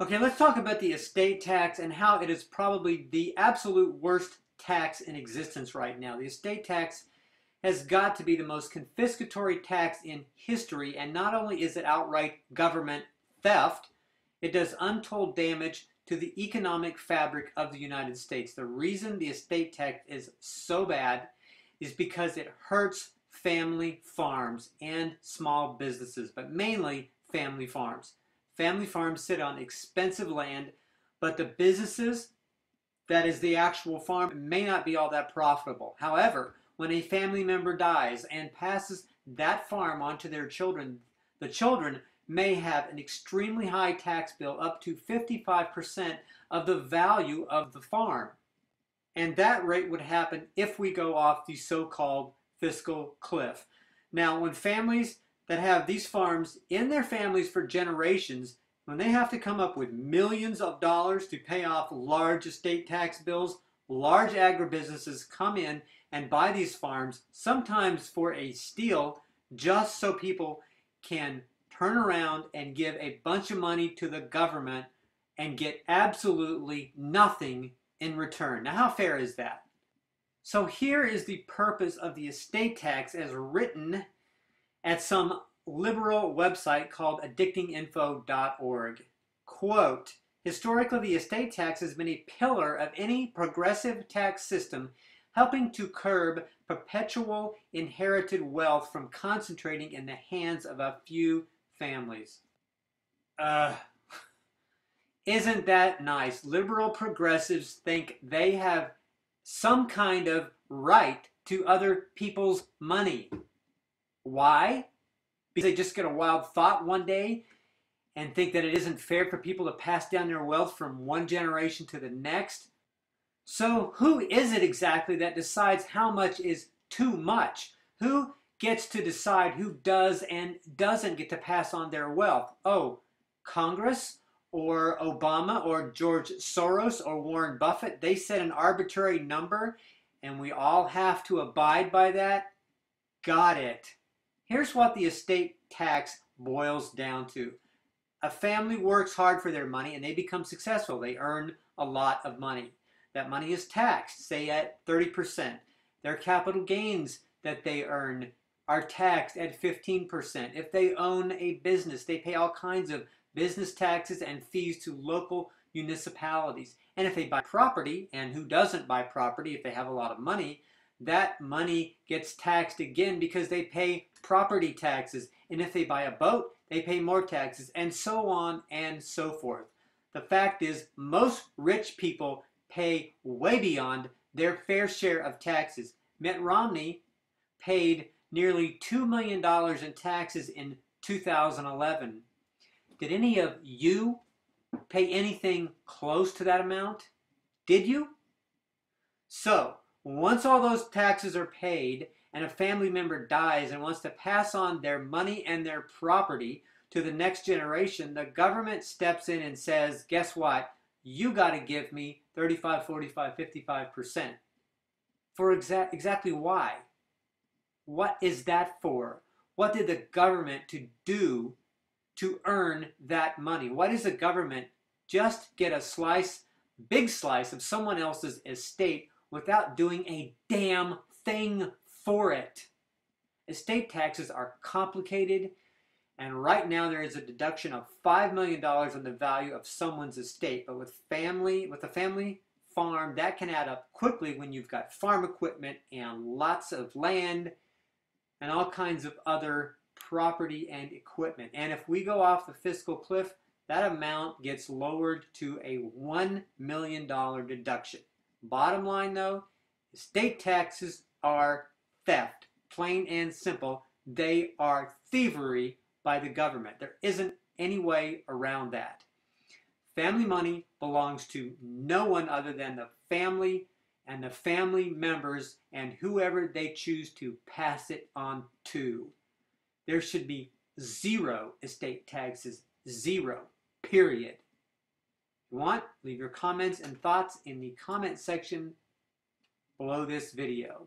Okay, let's talk about the estate tax and how it is probably the absolute worst tax in existence right now. The estate tax has got to be the most confiscatory tax in history, and not only is it outright government theft, it does untold damage to the economic fabric of the United States. The reason the estate tax is so bad is because it hurts family farms and small businesses, but mainly family farms. Family farms sit on expensive land, but the businesses, that is the actual farm, may not be all that profitable. However, when a family member dies and passes that farm on to their children, the children may have an extremely high tax bill, up to 55% of the value of the farm. And that rate would happen if we go off the so-called fiscal cliff. Now, when families that have these farms in their families for generations, when they have to come up with millions of dollars to pay off large estate tax bills, large agribusinesses come in and buy these farms, sometimes for a steal, just so people can turn around and give a bunch of money to the government and get absolutely nothing in return. Now, how fair is that? So here is the purpose of the estate tax as written at some liberal website called addictinginfo.org. Quote, historically, the estate tax has been a pillar of any progressive tax system, helping to curb perpetual inherited wealth from concentrating in the hands of a few families. Isn't that nice? Liberal progressives think they have some kind of right to other people's money. Why? Because they just get a wild thought one day and think that it isn't fair for people to pass down their wealth from one generation to the next. So who is it exactly that decides how much is too much? Who gets to decide who does and doesn't get to pass on their wealth? Oh, Congress or Obama or George Soros or Warren Buffett? They set an arbitrary number and we all have to abide by that? Got it. Here's what the estate tax boils down to. A family works hard for their money and they become successful. They earn a lot of money. That money is taxed, say at 30%. Their capital gains that they earn are taxed at 15%. If they own a business, they pay all kinds of business taxes and fees to local municipalities. And if they buy property, and who doesn't buy property if they have a lot of money, that money gets taxed again because they pay property taxes. And if they buy a boat, they pay more taxes, and so on and so forth. The fact is, most rich people pay way beyond their fair share of taxes. Mitt Romney paid nearly $2 million in taxes in 2011. Did any of you pay anything close to that amount? Did you? So, once all those taxes are paid and a family member dies and wants to pass on their money and their property to the next generation, the government steps in and says, guess what? You got to give me 35, 45, 55%. For exactly why? What is that for? What did the government do to earn that money? Why does the government just get a slice, big slice of someone else's estate without doing a damn thing for it? Estate taxes are complicated, and right now there is a deduction of $5 million on the value of someone's estate. But with a family farm, that can add up quickly when you've got farm equipment and lots of land and all kinds of other property and equipment. And if we go off the fiscal cliff, that amount gets lowered to a $1 million deduction. Bottom line though, estate taxes are theft. Plain and simple. They are thievery by the government. There isn't any way around that. Family money belongs to no one other than the family and the family members and whoever they choose to pass it on to. There should be zero estate taxes. Zero. Period. If you want, leave your comments and thoughts in the comment section below this video.